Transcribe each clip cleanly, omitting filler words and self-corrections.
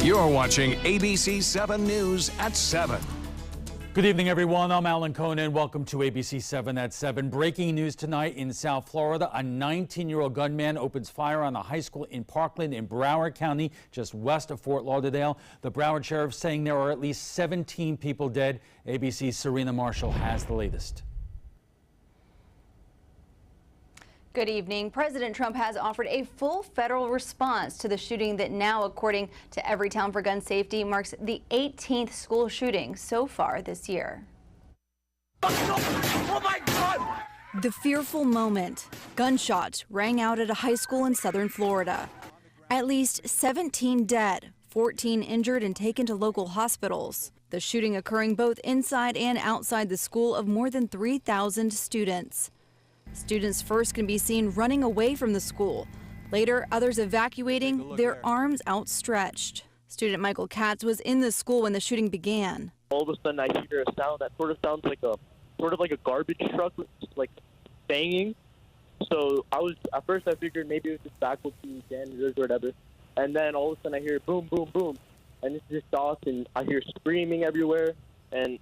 You're watching ABC7 News at 7. Good evening, everyone. I'm Alan Conan. Welcome to ABC7 at 7. Breaking news tonight in South Florida. A 19-year-old gunman opens fire on a high school in Parkland in Broward County, just west of Fort Lauderdale. The Broward sheriff saying there are at least 17 people dead. ABC's Serena Marshall has the latest. Good evening. President Trump has offered a full federal response to the shooting that now, according to Everytown for Gun Safety, marks the 18th school shooting so far this year. Oh my God! The fearful moment. Gunshots rang out at a high school in southern Florida. At least 17 dead, 14 injured and taken to local hospitals. The shooting occurring both inside and outside the school of more than 3,000 students. Students first can be seen running away from the school. Later, others evacuating, their arms outstretched. Student Michael Katz was in the school when the shooting began. All of a sudden, I hear a sound that sort of sounds like a garbage truck, like banging. So at first I figured maybe it was just faculty, janitors, or whatever. And then all of a sudden I hear boom, boom, boom, and it's just us, and I hear screaming everywhere. And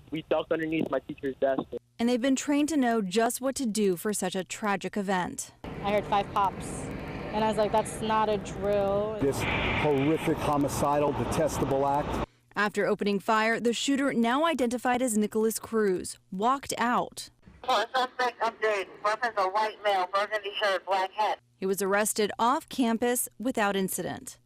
we ducked underneath my teacher's desk. And they've been trained to know just what to do for such a tragic event. I heard 5 pops, and I was like, that's not a drill. This horrific, homicidal, detestable act. After opening fire, the shooter, now identified as Nicholas Cruz, walked out. Suspect update. Weapons a white male, burgundy shirt, black hat. He was arrested off campus without incident.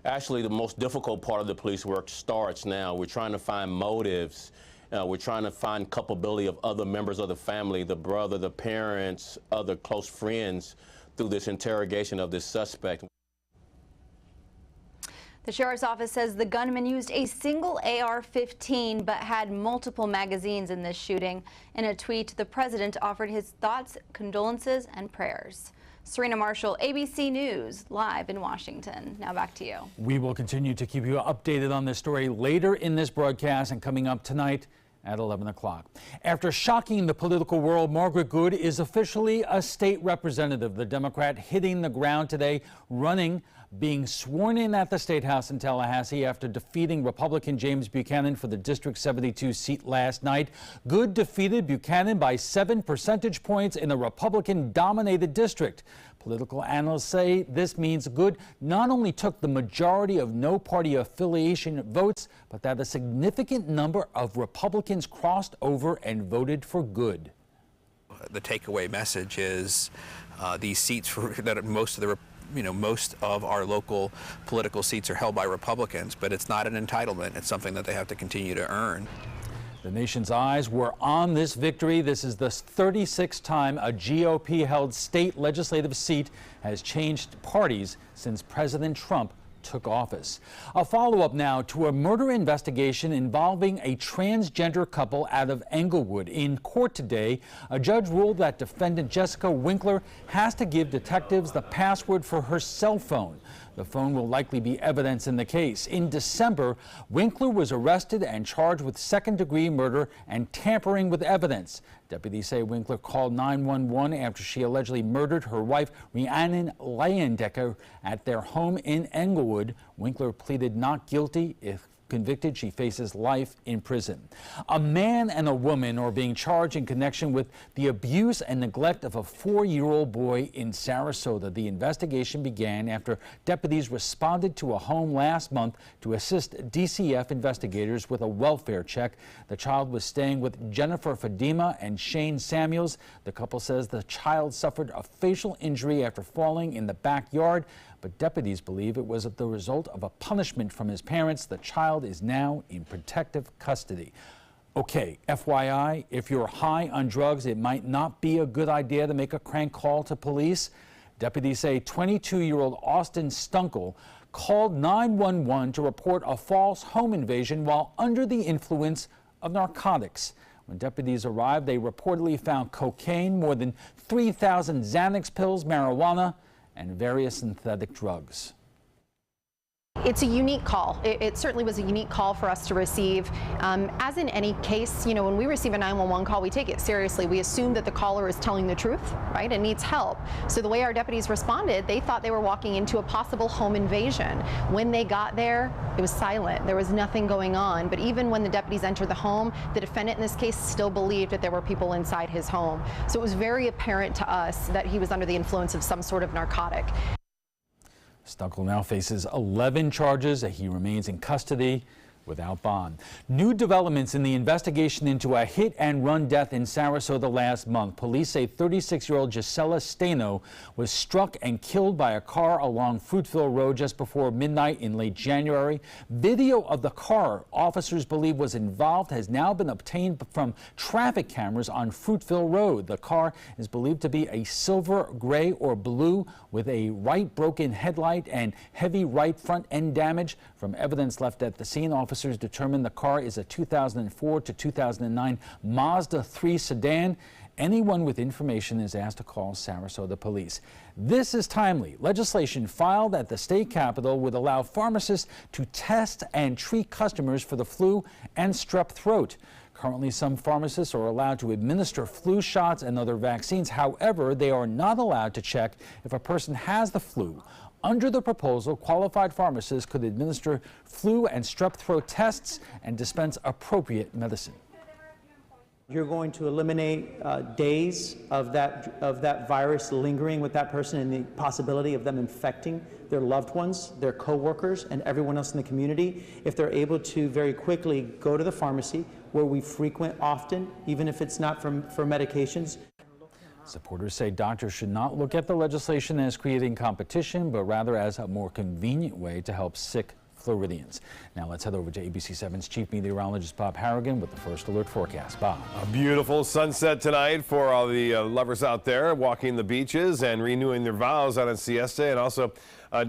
Actually, the most difficult part of the police work starts now. We're trying to find motives. We're trying to find culpability of other members of the family, the brother, the parents, other close friends, through this interrogation of this suspect. The sheriff's office says the gunman used a single AR-15 but had multiple magazines in this shooting. In a tweet, the president offered his thoughts, condolences, and prayers. Serena Marshall, ABC News, live in Washington. Now back to you. We will continue to keep you updated on this story later in this broadcast and coming up tonight at 11 o'clock. After shocking the political world, Margaret Good is officially a state representative. The Democrat hitting the ground today, running, being sworn in at the State House in Tallahassee after defeating Republican James Buchanan for the District 72 seat last night. Good defeated Buchanan by 7 percentage points in a Republican-dominated district. Political analysts say this means Good not only took the majority of no-party affiliation votes, but that a significant number of Republicans crossed over and voted for Good. The takeaway message is these seats that most of our local political seats are held by Republicans, but it's not an entitlement. It's something that they have to continue to earn. The nation's eyes were on this victory. This is the 36th time a GOP-held state legislative seat has changed parties since President Trump took office. A follow-up now to a murder investigation involving a transgender couple out of Englewood. In court today, a judge ruled that defendant Jessica Winkler has to give detectives the password for her cell phone. The phone will likely be evidence in the case. In December, Winkler was arrested and charged with second-degree murder and tampering with evidence. Deputies say Winkler called 911 after she allegedly murdered her wife, Rhiannon Leyendecker, at their home in Englewood. Winkler pleaded not guilty. If convicted, she faces life in prison. A man and a woman are being charged in connection with the abuse and neglect of a 4-year-old boy in Sarasota. The investigation began after deputies responded to a home last month to assist DCF investigators with a welfare check. The child was staying with Jennifer Fadima and Shane Samuels. The couple says the child suffered a facial injury after falling in the backyard, but deputies believe it was the result of a punishment from his parents. The child is now in protective custody. Okay, FYI, if you're high on drugs, it might not be a good idea to make a crank call to police. Deputies say 22-year-old Austin Stunkel called 911 to report a false home invasion while under the influence of narcotics. When deputies arrived, they reportedly found cocaine, more than 3,000 Xanax pills, marijuana, and various synthetic drugs. It's a unique call. It certainly was a unique call for us to receive. As in any case, you know, when we receive a 911 call, we take it seriously. We assume that the caller is telling the truth, right, and needs help. So the way our deputies responded, they thought they were walking into a possible home invasion. When they got there, it was silent. There was nothing going on. But even when the deputies entered the home, the defendant in this case still believed that there were people inside his home. So it was very apparent to us that he was under the influence of some sort of narcotic. Stuckel now faces 11 charges. He remains in custody without bond. New developments in the investigation into a hit-and-run death in Sarasota last month. Police say 36-year-old Gisela Stano was struck and killed by a car along Fruitville Road just before midnight in late January. Video of the car officers believe was involved has now been obtained from traffic cameras on Fruitville Road. The car is believed to be a silver, gray, or blue with a right broken headlight and heavy right front end damage. From evidence left at the scene, officers determined the car is a 2004 to 2009 Mazda 3 sedan. Anyone with information is asked to call Sarasota Police. This is timely. Legislation filed at the state capitol would allow pharmacists to test and treat customers for the flu and strep throat. Currently, some pharmacists are allowed to administer flu shots and other vaccines. However, they are not allowed to check if a person has the flu. Under the proposal, qualified pharmacists could administer flu and strep throat tests and dispense appropriate medicine. You're going to eliminate days of that virus lingering with that person and the possibility of them infecting their loved ones, their coworkers, and everyone else in the community if they're able to very quickly go to the pharmacy where we frequent often, even if it's not for medications. Supporters say doctors should not look at the legislation as creating competition, but rather as a more convenient way to help sick Floridians. Now let's head over to ABC7's chief meteorologist Bob Harrigan with the first alert forecast. Bob. A beautiful sunset tonight for all the lovers out there walking the beaches and renewing their vows out on Siesta and also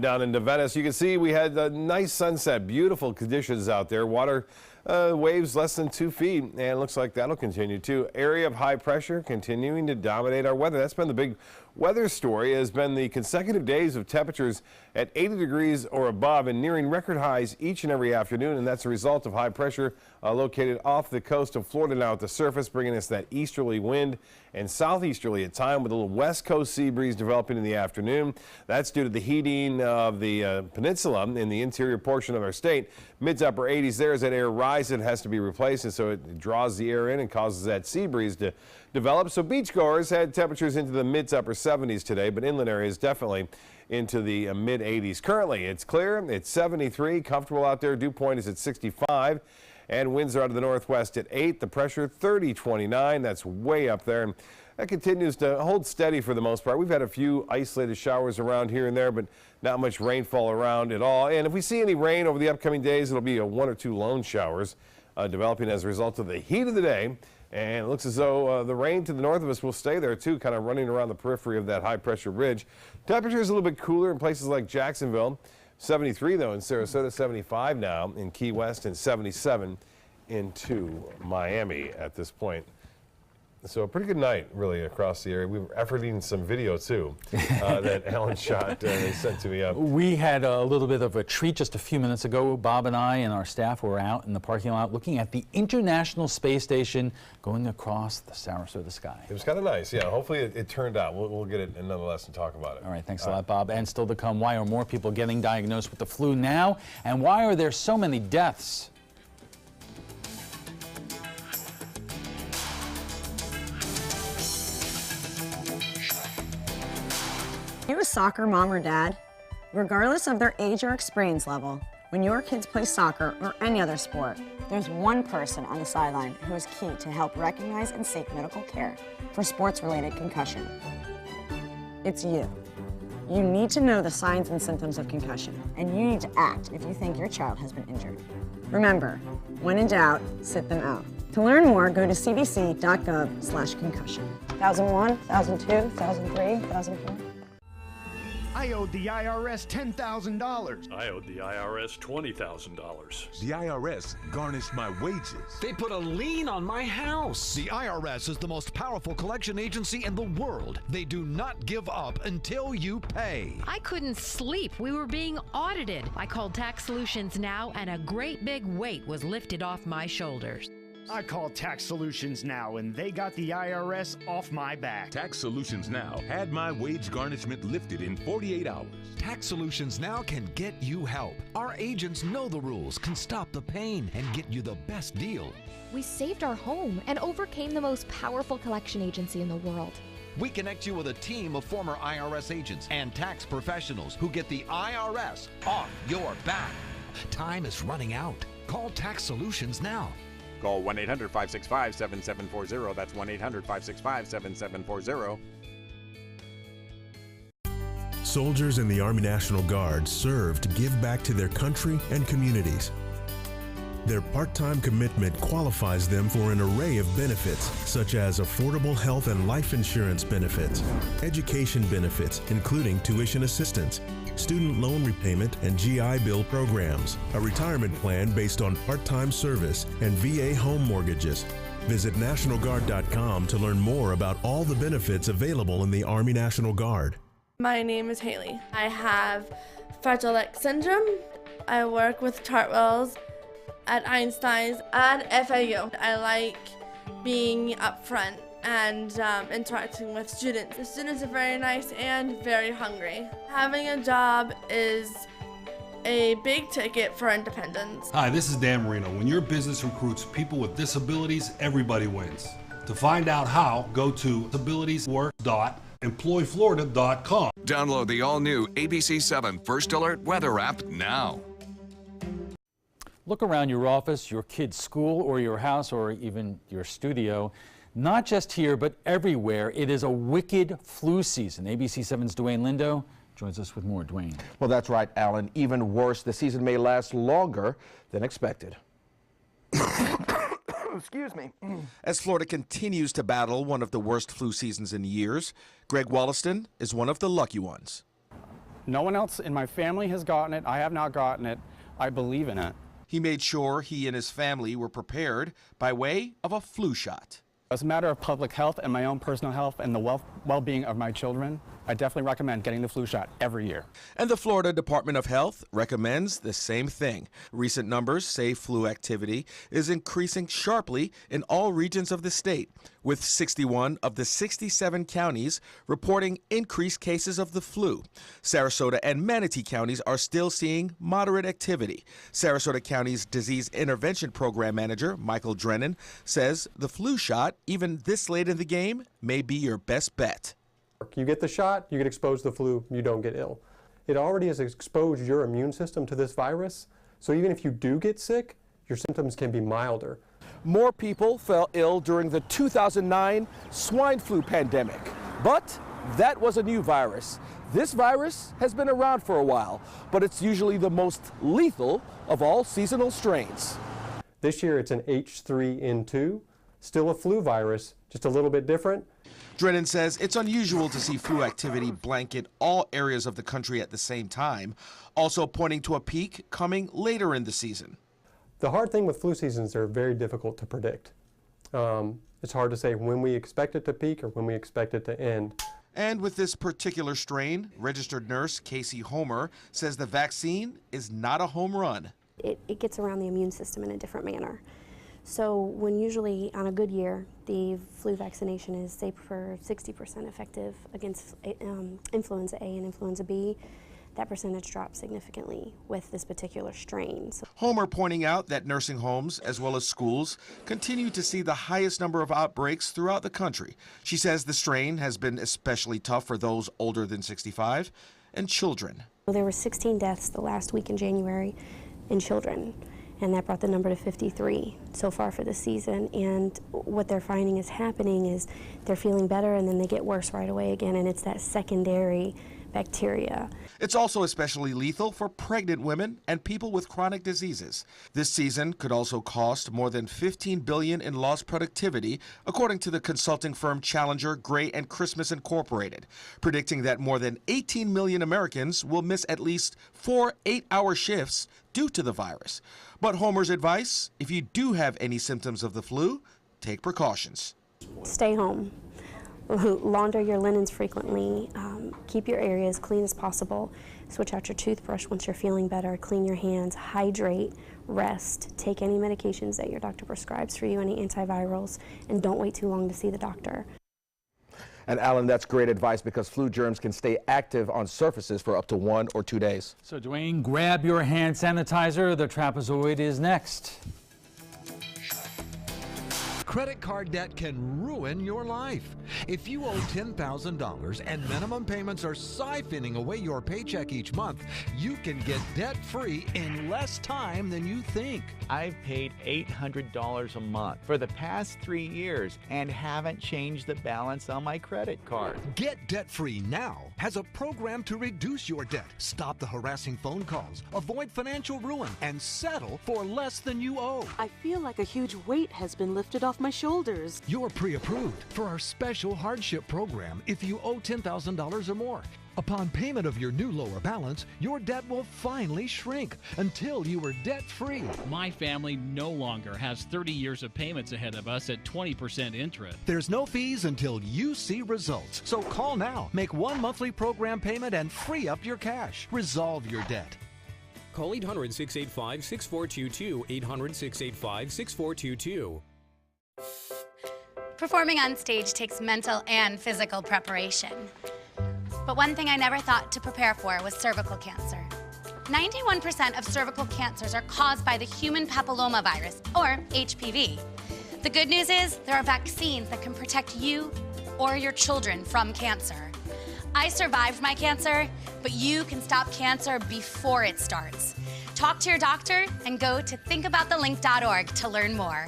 down into Venice. You can see we had a nice sunset, beautiful conditions out there. Water waves less than 2 feet, and it looks like that'll continue too. Area of high pressure continuing to dominate our weather. That's been the big weather story, has been the consecutive days of temperatures at 80 degrees or above and nearing record highs each and every afternoon, and that's a result of high pressure located off the coast of Florida now at the surface, bringing us that easterly wind and southeasterly at time with a little west coast sea breeze developing in the afternoon. That's due to the heating of the peninsula in the interior portion of our state. Mid to upper 80s there. As that air rises, it has to be replaced, and so it draws the air in and causes that sea breeze to develop. So beachgoers had temperatures into the mid to upper 70s today, but inland areas definitely into the mid 80s. Currently, it's clear. It's 73. Comfortable out there. Dew point is at 65. And winds are out of the northwest at 8. The pressure 30-29. That's way up there. And that continues to hold steady for the most part. We've had a few isolated showers around here and there, but not much rainfall around at all. And if we see any rain over the upcoming days, it'll be 1 or 2 lone showers developing as a result of the heat of the day. And it looks as though the rain to the north of us will stay there too, kind of running around the periphery of that high pressure ridge. Temperature is a little bit cooler in places like Jacksonville. 73 though in Sarasota, 75 now in Key West, and 77 into Miami at this point. So a pretty good night, really, across the area. We were efforting some video, too, that Alan shot. They sent to me. We had a little bit of a treat just a few minutes ago. Bob and I and our staff were out in the parking lot looking at the International Space Station going across the Sarasota sky. It was kind of nice, yeah. Hopefully it turned out. We'll get it nonetheless and talk about it. All right, thanks a lot, Bob. And still to come, why are more people getting diagnosed with the flu now? And why are there so many deaths? You're a soccer mom or dad. Regardless of their age or experience level, when your kids play soccer or any other sport, there's one person on the sideline who is key to help recognize and seek medical care for sports-related concussion. It's you. You need to know the signs and symptoms of concussion, and you need to act if you think your child has been injured. Remember, when in doubt, sit them out. To learn more, go to cdc.gov/concussion. 2001, 2002, 2003, 2004. I owed the IRS $10,000. I owed the IRS $20,000. The IRS garnished my wages. They put a lien on my house. The IRS is the most powerful collection agency in the world. They do not give up until you pay. I couldn't sleep. We were being audited. I called Tax Solutions Now, and a great big weight was lifted off my shoulders. I called Tax Solutions Now, and they got the IRS off my back. Tax Solutions Now had my wage garnishment lifted in 48 hours. Tax Solutions Now can get you help. Our agents know the rules, can stop the pain, and get you the best deal. We saved our home and overcame the most powerful collection agency in the world. We connect you with a team of former IRS agents and tax professionals who get the IRS off your back. Time is running out. Call Tax Solutions now. Call 1-800-565-7740. That's 1-800-565-7740. Soldiers in the Army National Guard serve to give back to their country and communities. Their part-time commitment qualifies them for an array of benefits, such as affordable health and life insurance benefits, education benefits, including tuition assistance, student loan repayment and GI Bill programs, a retirement plan based on part-time service, and VA home mortgages. Visit NationalGuard.com to learn more about all the benefits available in the Army National Guard. My name is Haley. I have Fragile X syndrome. I work with Chartwells at Einstein's and FAU. I like being up front and interacting with students. The students are very nice and very hungry. Having a job is a big ticket for independence. Hi, this is Dan Marino. When your business recruits people with disabilities, everybody wins. To find out how, go to disabilitieswork.employflorida.com. Download the all-new ABC7 First Alert weather app now. Look around your office, your kid's school, or your house, or even your studio. Not just here, but everywhere, it is a wicked flu season. ABC7's Dwayne Lindo joins us with more. Dwayne. Well, that's right, Alan. Even worse, the season may last longer than expected. Excuse me. As Florida continues to battle one of the worst flu seasons in years, Greg Wollaston is one of the lucky ones. No one else in my family has gotten it. I have not gotten it. I believe in it. He made sure he and his family were prepared by way of a flu shot. As a matter of public health and my own personal health and the well-being of my children, I definitely recommend getting the flu shot every year. And the Florida Department of Health recommends the same thing. Recent numbers say flu activity is increasing sharply in all regions of the state, with 61 of the 67 counties reporting increased cases of the flu. Sarasota and Manatee counties are still seeing moderate activity. Sarasota County's Disease Intervention Program Manager, Michael Drennan, says the flu shot, even this late in the game, may be your best bet. You get the shot, you get exposed to the flu, you don't get ill. It already has exposed your immune system to this virus, so even if you do get sick, your symptoms can be milder. More people fell ill during the 2009 swine flu pandemic, but that was a new virus. This virus has been around for a while, but it's usually the most lethal of all seasonal strains. This year it's an H3N2, still a flu virus, just a little bit different. Drennan says it's unusual to see flu activity blanket all areas of the country at the same time, also pointing to a peak coming later in the season. The hard thing with flu seasons, they're very difficult to predict. It's hard to say when we expect it to peak or when we expect it to end. And with this particular strain, registered nurse Casey Homer says the vaccine is not a home run. It gets around the immune system in a different manner. So when usually on a good year, the flu vaccination is, say, for 60% effective against influenza A and influenza B, that percentage drops significantly with this particular strain. So Homer pointing out that nursing homes, as well as schools, continue to see the highest number of outbreaks throughout the country. She says the strain has been especially tough for those older than 65 and children. There were 16 deaths the last week in January in children, and that brought the number to 53 so far for the season. And what they're finding is happening is they're feeling better and then they get worse right away again, and it's that secondary bacteria. It's also especially lethal for pregnant women and people with chronic diseases. This season could also cost more than $15 billion in lost productivity, according to the consulting firm Challenger, Gray & Christmas Incorporated, predicting that more than 18 million Americans will miss at least 4 8-hour shifts due to the virus. But Homer's advice, if you do have any symptoms of the flu, take precautions. Stay home. Launder your linens frequently. Keep your area as clean as possible. Switch out your toothbrush once you're feeling better. Clean your hands. Hydrate. Rest. Take any medications that your doctor prescribes for you, any antivirals, and don't wait too long to see the doctor. And Alan, that's great advice because flu germs can stay active on surfaces for up to 1 or 2 days. So Dwayne, grab your hand sanitizer. The trapezoid is next. Credit card debt can ruin your life. If you owe $10,000 and minimum payments are siphoning away your paycheck each month, you can get debt-free in less time than you think. I've paid $800 a month for the past 3 years and haven't changed the balance on my credit card. Get debt-free now has a program to reduce your debt, stop the harassing phone calls, avoid financial ruin, and settle for less than you owe. I feel like a huge weight has been lifted off my shoulders. You're pre-approved for our special hardship program if you owe $10,000 or more. Upon payment of your new lower balance, your debt will finally shrink until you are debt-free. My family no longer has 30 years of payments ahead of us at 20% interest. There's no fees until you see results. So call now, make one monthly program payment, and free up your cash. Resolve your debt. Call 800-685-6422, 800-685-6422. Performing on stage takes mental and physical preparation. But one thing I never thought to prepare for was cervical cancer. 91% of cervical cancers are caused by the human papillomavirus, or HPV. The good news is there are vaccines that can protect you or your children from cancer. I survived my cancer, but you can stop cancer before it starts. Talk to your doctor and go to thinkaboutthelink.org to learn more.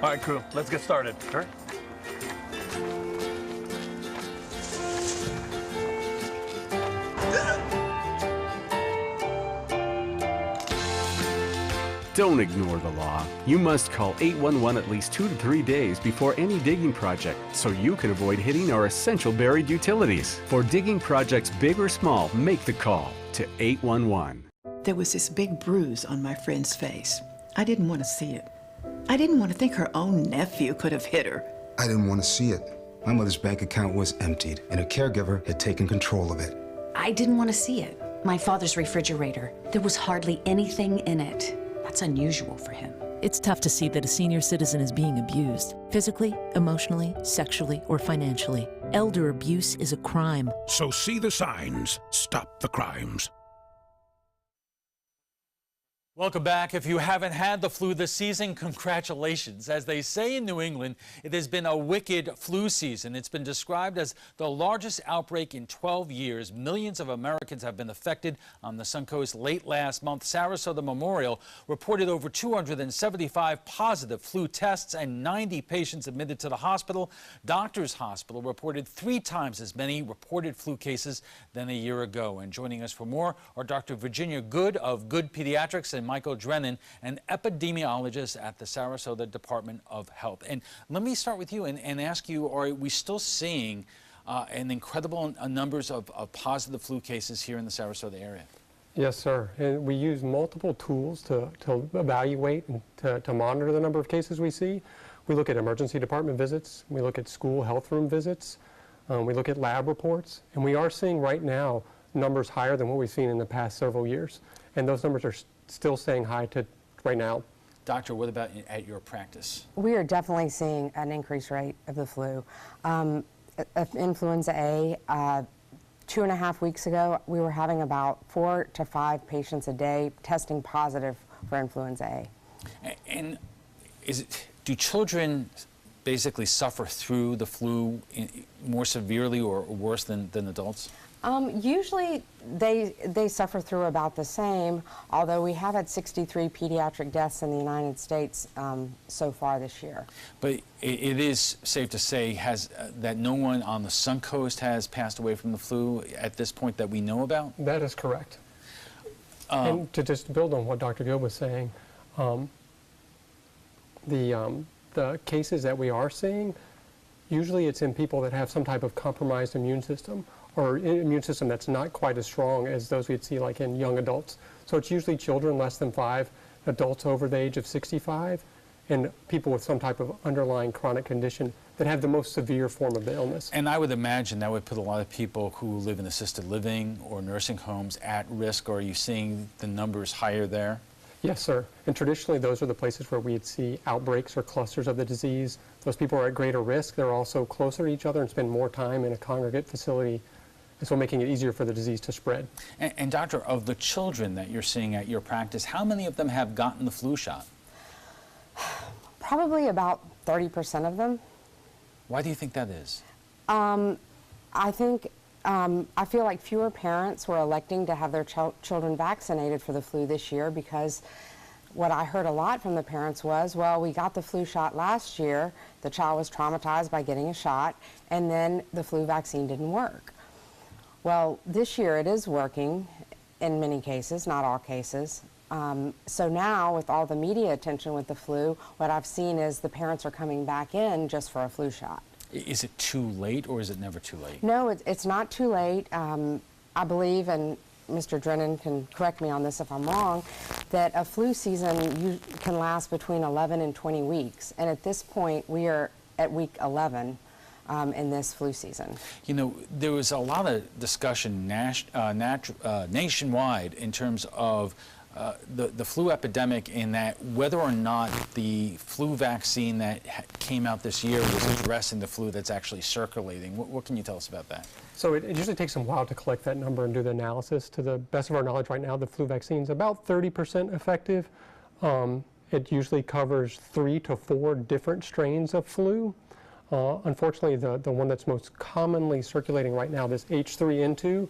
All right, crew, let's get started. Sure. Don't ignore the law. You must call 811 at least 2 to 3 days before any digging project so you can avoid hitting our essential buried utilities. For digging projects big or small, make the call to 811. There was this big bruise on my friend's face. I didn't want to see it. I didn't want to think her own nephew could have hit her. I didn't want to see it. My mother's bank account was emptied, and a caregiver had taken control of it. I didn't want to see it. My father's refrigerator. There was hardly anything in it. That's unusual for him. It's tough to see that a senior citizen is being abused, physically, emotionally, sexually, or financially. Elder abuse is a crime. So see the signs. Stop the crimes. Welcome back. If you haven't had the flu this season, congratulations. As they say in New England, it has been a wicked flu season. It's been described as the largest outbreak in 12 years. Millions of Americans have been affected on the Suncoast. Late last month, Sarasota Memorial reported over 275 positive flu tests and 90 patients admitted to the hospital. Doctors Hospital reported 3 times as many reported flu cases than a year ago. And joining us for more are Dr. Virginia Good of Good Pediatrics and Michael Drennan, an epidemiologist at the Sarasota Department of Health. And let me start with you and ask you, are we still seeing an incredible numbers of positive flu cases here in the Sarasota area? Yes, sir. And we use multiple tools to evaluate and to monitor the number of cases we see. We look at emergency department visits. We look at school health room visits. We look at lab reports. And we are seeing right now numbers higher than what we've seen in the past several years. And those numbers are still staying high to right now. Doctor, what about at your practice? We are definitely seeing an increased rate of the flu. Influenza A, 2.5 weeks ago, we were having about 4 to 5 patients a day testing positive for influenza A. And do children basically suffer through the flu more severely or worse than adults? Usually they suffer through about the same, although we have had 63 pediatric deaths in the United States so far this year. But it is safe to say that no one on the Suncoast has passed away from the flu at this point that we know about? That is correct. And to just build on what Dr. Gill was saying, the cases that we are seeing, usually it's in people that have some type of compromised immune system, or an immune system that's not quite as strong as those we'd see like in young adults. So it's usually children less than 5, adults over the age of 65, and people with some type of underlying chronic condition that have the most severe form of the illness. And I would imagine that would put a lot of people who live in assisted living or nursing homes at risk. Or are you seeing the numbers higher there? Yes, sir. And traditionally, those are the places where we'd see outbreaks or clusters of the disease. Those people are at greater risk. They're also closer to each other and spend more time in a congregate facility, and so making it easier for the disease to spread. And doctor, of the children that you're seeing at your practice, how many of them have gotten the flu shot? Probably about 30% of them. Why do you think that is? I think I feel like fewer parents were electing to have their children vaccinated for the flu this year, because what I heard a lot from the parents was, well, we got the flu shot last year, the child was traumatized by getting a shot, and then the flu vaccine didn't work. Well, this year it is working in many cases, not all cases. So now, with all the media attention with the flu, what I've seen is the parents are coming back in just for a flu shot. Is it too late, or is it never too late? No, it's not too late. I believe, and Mr. Drennan can correct me on this if I'm wrong, that a flu season can last between 11 and 20 weeks. And at this point, we are at week 11 in this flu season. You know, there was a lot of discussion nationwide in terms of the flu epidemic, in that whether or not the flu vaccine that came out this year was addressing the flu that's actually circulating. What can you tell us about that? So it usually takes a while to collect that number and do the analysis. To the best of our knowledge right now, the flu vaccine is about 30% effective. It usually covers 3 to 4 different strains of flu. Unfortunately, the one that's most commonly circulating right now, this H3N2,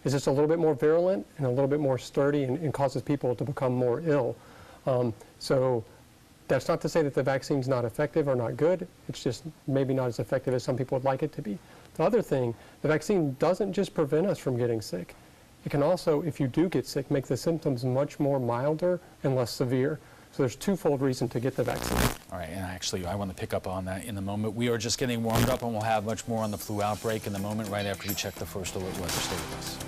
is just a little bit more virulent and a little bit more sturdy, and causes people to become more ill. So that's not to say that the vaccine's not effective or not good. It's just maybe not as effective as some people would like it to be. The other thing, the vaccine doesn't just prevent us from getting sick. It can also, if you do get sick, make the symptoms much more milder and less severe. So there's twofold reason to get the vaccine. All right, and actually I want to pick up on that in a moment. We are just getting warmed up, and we'll have much more on the flu outbreak in a moment, right after we check the first alert weather. Stay with us.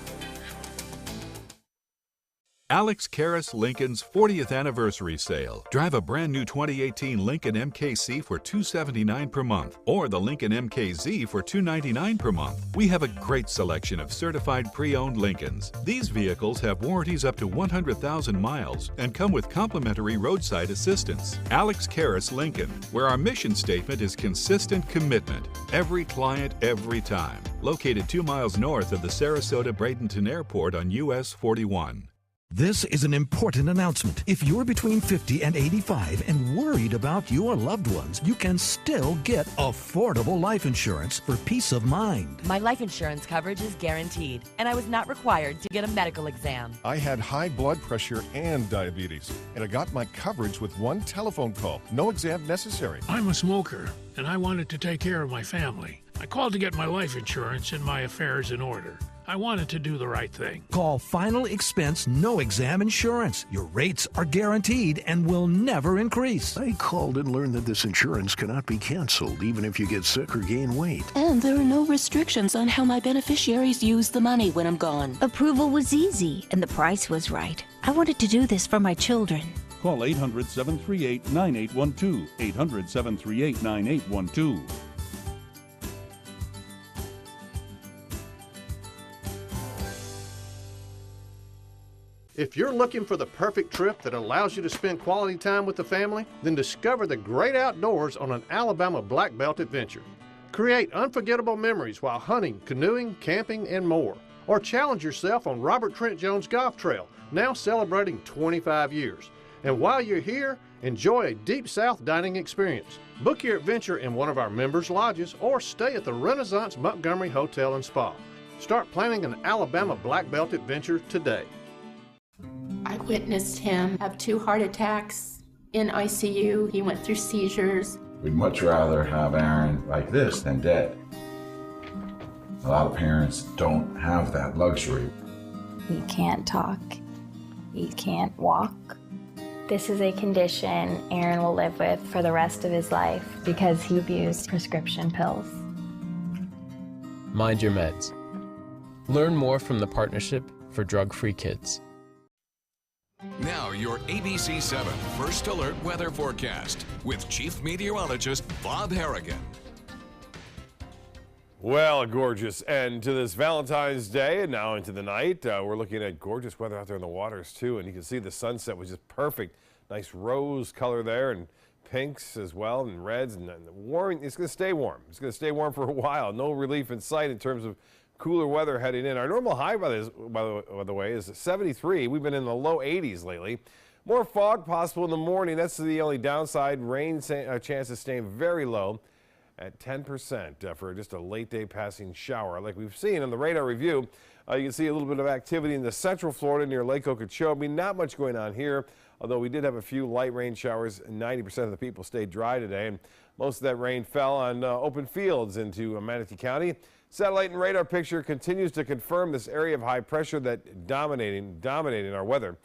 Alex Karras Lincoln's 40th anniversary sale. Drive a brand new 2018 Lincoln MKC for $279 per month, or the Lincoln MKZ for $299 per month. We have a great selection of certified pre-owned Lincolns. These vehicles have warranties up to 100,000 miles and come with complimentary roadside assistance. Alex Karras Lincoln, where our mission statement is consistent commitment. Every client, every time. Located 2 miles north of the Sarasota-Bradenton Airport on US 41. This is an important announcement. If you're between 50 and 85 and worried about your loved ones, you can still get affordable life insurance for peace of mind. My life insurance coverage is guaranteed, and I was not required to get a medical exam. I had high blood pressure and diabetes, and I got my coverage with one telephone call. No exam necessary. I'm a smoker, and I wanted to take care of my family. I called to get my life insurance and my affairs in order. I wanted to do the right thing. Call Final Expense No Exam Insurance. Your rates are guaranteed and will never increase. I called and learned that this insurance cannot be canceled even if you get sick or gain weight. And there are no restrictions on how my beneficiaries use the money when I'm gone. Approval was easy and the price was right. I wanted to do this for my children. Call 800-738-9812. 800-738-9812. If you're looking for the perfect trip that allows you to spend quality time with the family, then discover the great outdoors on an Alabama Black Belt adventure. Create unforgettable memories while hunting, canoeing, camping, and more. Or challenge yourself on Robert Trent Jones Golf Trail, now celebrating 25 years. And while you're here, Enjoy a Deep South dining experience. Book your adventure in one of our members' lodges or stay at the Renaissance Montgomery Hotel and Spa. Start planning an Alabama Black Belt adventure today. I witnessed him have 2 heart attacks in ICU. He went through seizures. We'd much rather have Aaron like this than dead. A lot of parents don't have that luxury. He can't talk. He can't walk. This is a condition Aaron will live with for the rest of his life because he abused prescription pills. Mind your meds. Learn more from the Partnership for Drug-Free Kids. Now your ABC7 First Alert Weather Forecast with Chief Meteorologist Bob Harrigan. Well, a gorgeous end to this Valentine's Day and now into the night. We're looking at gorgeous weather out there in the waters too, and you can see the sunset was just perfect. Nice rose color there and pinks as well and reds and warm. It's going to stay warm. It's going to stay warm for a while. No relief in sight in terms of cooler weather heading in. Our normal high, by the way, is 73. We've been in the low 80s lately. More fog possible in the morning. That's the only downside. Rain chances staying very low at 10% for just a late day passing shower. Like we've seen on the radar review, you can see a little bit of activity in the central Florida near Lake Okeechobee. Not much going on here, although we did have a few light rain showers. 90% of the people stayed dry today, and most of that rain fell on open fields into Manatee County. Satellite and radar picture continues to confirm this area of high pressure that dominating our weather,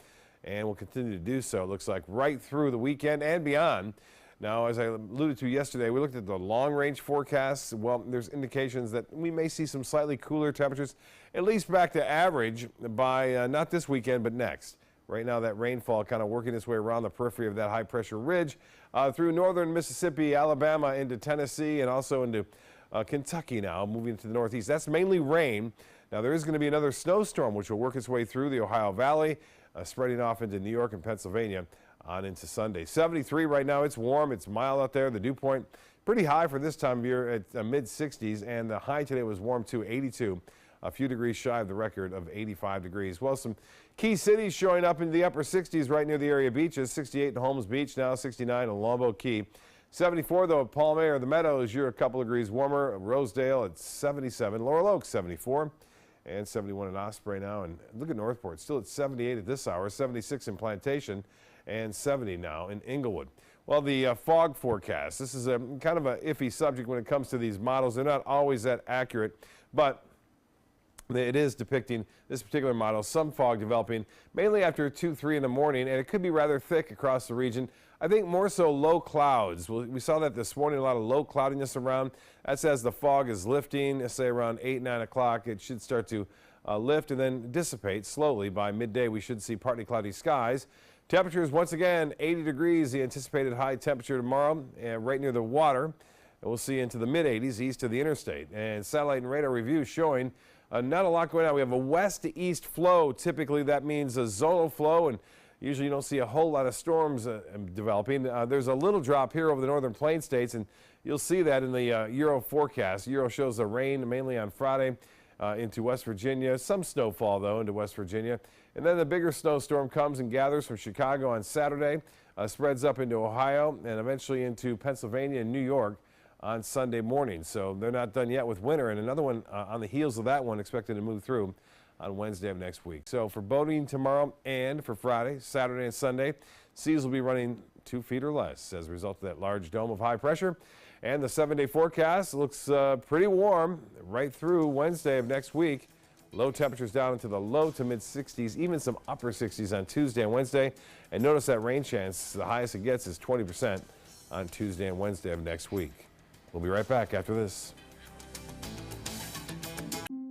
and will continue to do so, it looks like, right through the weekend and beyond. Now, as I alluded to yesterday, we looked at the long-range forecasts. Well, there's indications that we may see some slightly cooler temperatures, at least back to average by not this weekend, but next. Right now, that rainfall kind of working its way around the periphery of that high-pressure ridge through northern Mississippi, Alabama, into Tennessee, and also into Kentucky now, moving to the northeast. That's mainly rain. Now, there is going to be another snowstorm, which will work its way through the Ohio Valley, spreading off into New York and Pennsylvania on into Sunday. 73 right now. It's warm. It's mild out there. The dew point pretty high for this time of year at mid-60s, and the high today was warm too, 82, a few degrees shy of the record of 85 degrees. Well, some key cities showing up in the upper 60s right near the area beaches. 68 in Holmes Beach now, 69 in Longboat Key. 74 though at Palmair, the Meadows, you're a couple degrees warmer. Rosedale at 77, Laurel Oak 74, and 71 in Osprey now. And look at Northport, still at 78 at this hour, 76 in Plantation, and 70 now in Inglewood. Well, the fog forecast, this is a kind of an iffy subject when it comes to these models. They're not always that accurate, but it is depicting this particular model, some fog developing mainly after 2, 3 in the morning, and it could be rather thick across the region. I think more so low clouds. We saw that this morning, a lot of low cloudiness around. That's as the fog is lifting, say around 8, 9 o'clock. It should start to lift and then dissipate slowly. By midday, we should see partly cloudy skies. Temperatures, once again, 80 degrees, the anticipated high temperature tomorrow, right near the water. And we'll see into the mid-80s east of the interstate. And satellite and radar review showing not a lot going on. We have a west to east flow. Typically, that means a zonal flow, and usually you don't see a whole lot of storms developing. There's a little drop here over the northern plain states, and you'll see that in the Euro forecast. Euro shows the rain mainly on Friday into West Virginia. Some snowfall, though, into West Virginia. And then the bigger snowstorm comes and gathers from Chicago on Saturday, spreads up into Ohio, and eventually into Pennsylvania and New York on Sunday morning. So they're not done yet with winter, and another one on the heels of that one expected to move through on Wednesday of next week. So for boating tomorrow and for Friday, Saturday, and Sunday, seas will be running 2 feet or less as a result of that large dome of high pressure. And the 7-day forecast looks pretty warm right through Wednesday of next week. Low temperatures down into the low to mid 60s, even some upper 60s on Tuesday and Wednesday. And notice that rain chance, the highest it gets is 20% on Tuesday and Wednesday of next week. We'll be right back after this.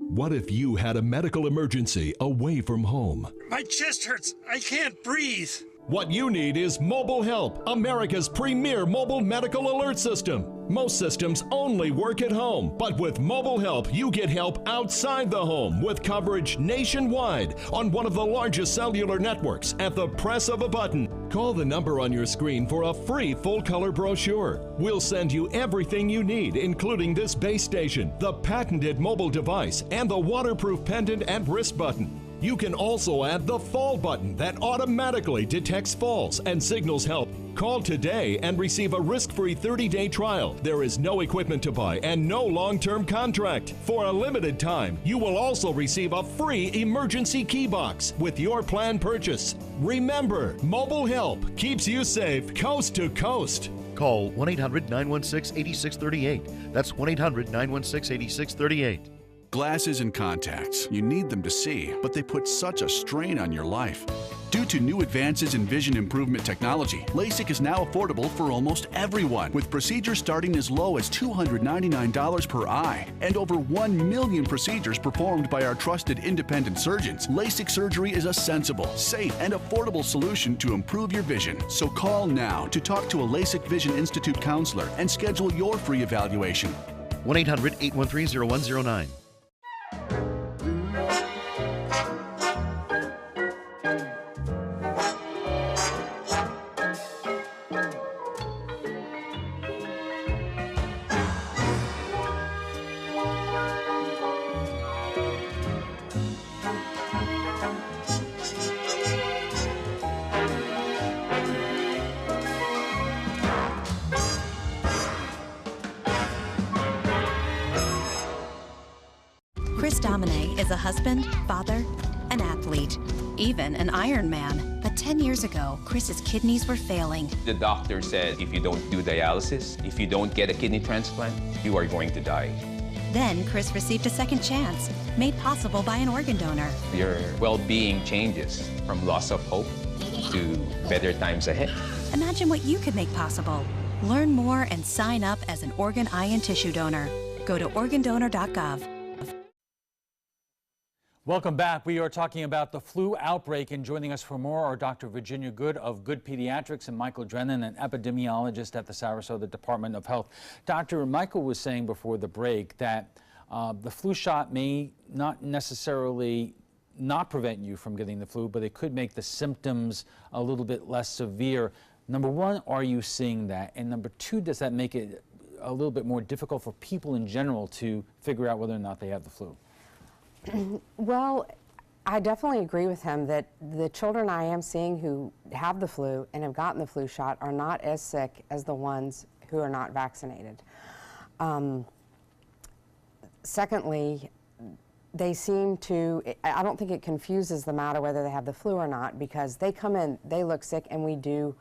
What if you had a medical emergency away from home? My chest hurts. I can't breathe. What you need is Mobile Help, America's premier mobile medical alert system. Most systems only work at home, but with Mobile Help, you get help outside the home with coverage nationwide on one of the largest cellular networks at the press of a button. Call the number on your screen for a free full-color brochure. We'll send you everything you need, including this base station, the patented mobile device, and the waterproof pendant and wrist button. You can also add the fall button that automatically detects falls and signals help. Call today and receive a risk-free 30-day trial. There is no equipment to buy and no long-term contract. For a limited time, you will also receive a free emergency key box with your plan purchase. Remember, mobile help keeps you safe coast to coast. Call 1-800-916-8638. That's 1-800-916-8638. Glasses and contacts. You need them to see, but they put such a strain on your life. Due to new advances in vision improvement technology, LASIK is now affordable for almost everyone, with procedures starting as low as $299 per eye. And over 1 million procedures performed by our trusted independent surgeons. LASIK surgery is a sensible, safe, and affordable solution to improve your vision. So call now to talk to a LASIK Vision Institute counselor and schedule your free evaluation. 1-800-813-0109. Chris Domine is a husband, father, an athlete, even an Ironman. But 10 years ago, Chris's kidneys were failing. The doctor said if you don't do dialysis, if you don't get a kidney transplant, you are going to die. Then Chris received a second chance, made possible by an organ donor. Your well-being changes from loss of hope to better times ahead. Imagine what you could make possible. Learn more and sign up as an organ, eye, and tissue donor. Go to organdonor.gov. Welcome back. We are talking about the flu outbreak, and joining us for more are Dr. Virginia Good of Good Pediatrics and Michael Drennan, an epidemiologist at the Sarasota Department of Health. Dr. Michael was saying before the break that the flu shot may not necessarily not prevent you from getting the flu, but it could make the symptoms a little bit less severe. Number one, are you seeing that? And number two, does that make it a little bit more difficult for people in general to figure out whether or not they have the flu? Well, I definitely agree with him that the children I am seeing who have the flu and have gotten the flu shot are not as sick as the ones who are not vaccinated. Secondly, they seem to, I don't think it confuses the matter whether they have the flu or not, because they come in, they look sick, and we do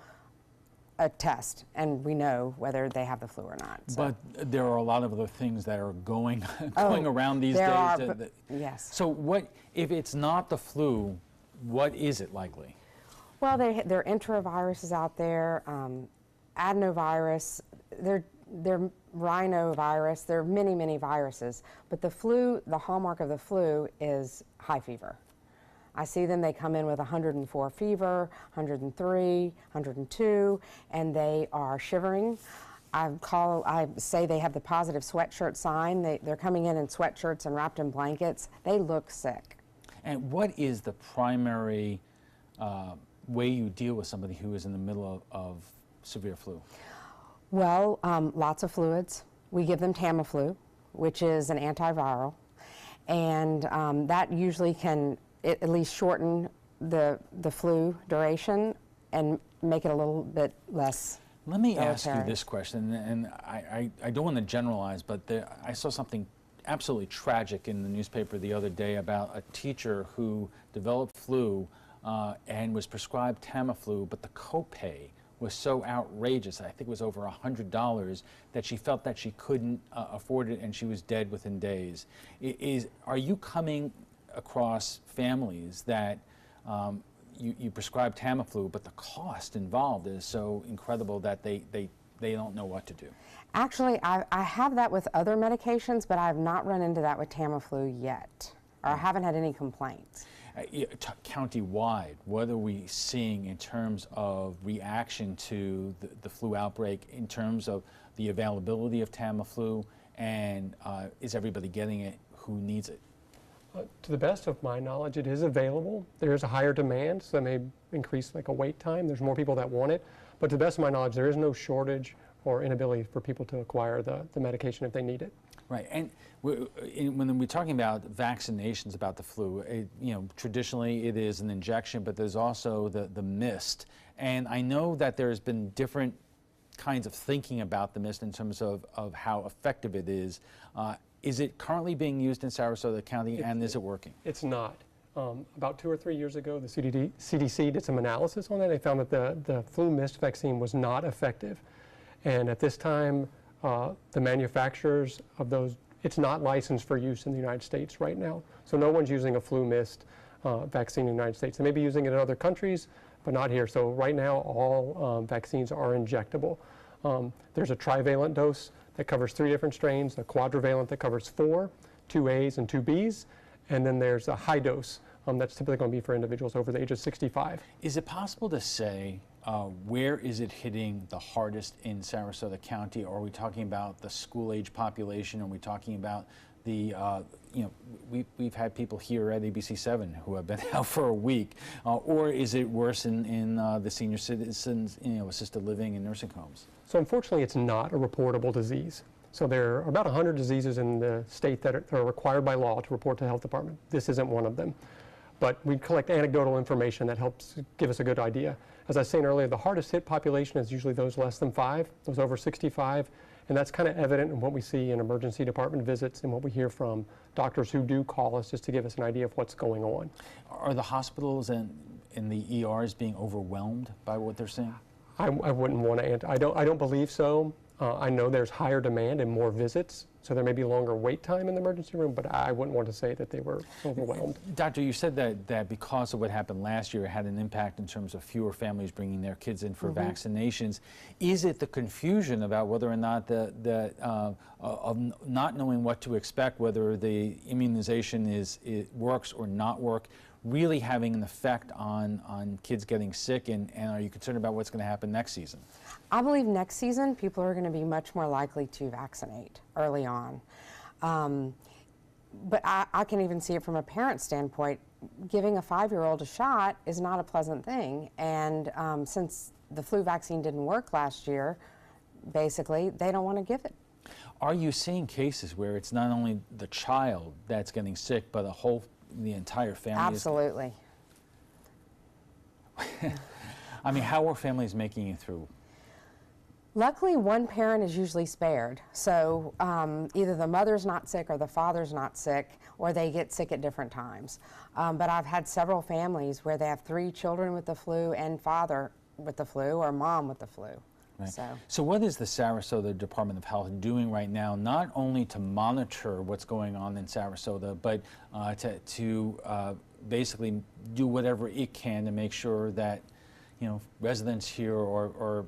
a test and we know whether they have the flu or not. So. But there are a lot of other things that are going around these days. Yes. So what, if it's not the flu, what is it likely? Well, there are enteroviruses out there, adenovirus, they're rhinovirus, there are many, many viruses. But the flu, the hallmark of the flu is high fever. I see them, they come in with 104 fever, 103, 102, and they are shivering. I say they have the positive sweatshirt sign. They're coming in sweatshirts and wrapped in blankets. They look sick. And what is the primary way you deal with somebody who is in the middle of severe flu? Well, lots of fluids. We give them Tamiflu, which is an antiviral, and that usually can at least shorten the flu duration and make it a little bit less. Let me ask you this question, and I don't want to generalize, but I saw something absolutely tragic in the newspaper the other day about a teacher who developed flu and was prescribed Tamiflu, but the copay was so outrageous, I think it was over $100, that she felt that she couldn't afford it, and she was dead within days. Are you coming across families that you prescribe Tamiflu, but the cost involved is so incredible that they don't know what to do? Actually, I have that with other medications, but I have not run into that with Tamiflu yet, or I haven't had any complaints. County-wide, what are we seeing in terms of reaction to the flu outbreak, in terms of the availability of Tamiflu, and is everybody getting it who needs it? To the best of my knowledge, it is available. There is a higher demand, so that may increase like a wait time. There's more people that want it. But to the best of my knowledge, there is no shortage or inability for people to acquire the medication if they need it. Right, and when we're talking about vaccinations about the flu, traditionally it is an injection, but there's also the mist. And I know that there's been different kinds of thinking about the mist in terms of how effective it is. Is it currently being used in Sarasota County, and is it working? It's not. About 2 or 3 years ago, the CDC did some analysis on that. They found that the flu mist vaccine was not effective. And at this time, the manufacturers of those, it's not licensed for use in the United States right now. So no one's using a flu mist vaccine in the United States. They may be using it in other countries, but not here. So right now, all vaccines are injectable. There's a trivalent dose that covers 3 different strains, a quadrivalent that covers 4, 2 A's and 2 B's, and then there's a high dose that's typically going to be for individuals over the age of 65. Is it possible to say where is it hitting the hardest in Sarasota County? Or are we talking about the school-age population? Are we talking about the, we've had people here at ABC7 who have been out for a week. Or is it worse in the senior citizens, assisted living and nursing homes? So unfortunately, it's not a reportable disease. So there are about 100 diseases in the state that are required by law to report to the health department. This isn't one of them. But we collect anecdotal information that helps give us a good idea. As I was saying earlier, the hardest hit population is usually those less than 5, those over 65, and that's kind of evident in what we see in emergency department visits and what we hear from doctors who do call us just to give us an idea of what's going on. Are the hospitals and the ERs being overwhelmed by what they're seeing? I wouldn't want to answer. I don't believe so. I know there's higher demand and more visits, so there may be longer wait time in the emergency room, but I wouldn't want to say that they were overwhelmed. Doctor, you said that because of what happened last year, it had an impact in terms of fewer families bringing their kids in for vaccinations. Is it the confusion about whether or not of not knowing what to expect, whether the immunization works or not work, really having an effect on kids getting sick, and are you concerned about what's going to happen next season? I believe next season people are going to be much more likely to vaccinate early on. But I can even see it from a parent standpoint. Giving a 5-year-old a shot is not a pleasant thing, and since the flu vaccine didn't work last year, basically they don't want to give it. Are you seeing cases where it's not only the child that's getting sick, but the entire family? Absolutely. I mean, how are families making it through? Luckily, one parent is usually spared. So either the mother's not sick or the father's not sick, or they get sick at different times. But I've had several families where they have 3 children with the flu and father with the flu or mom with the flu. Right. So what is the Sarasota Department of Health doing right now, not only to monitor what's going on in Sarasota, but to basically do whatever it can to make sure that residents here are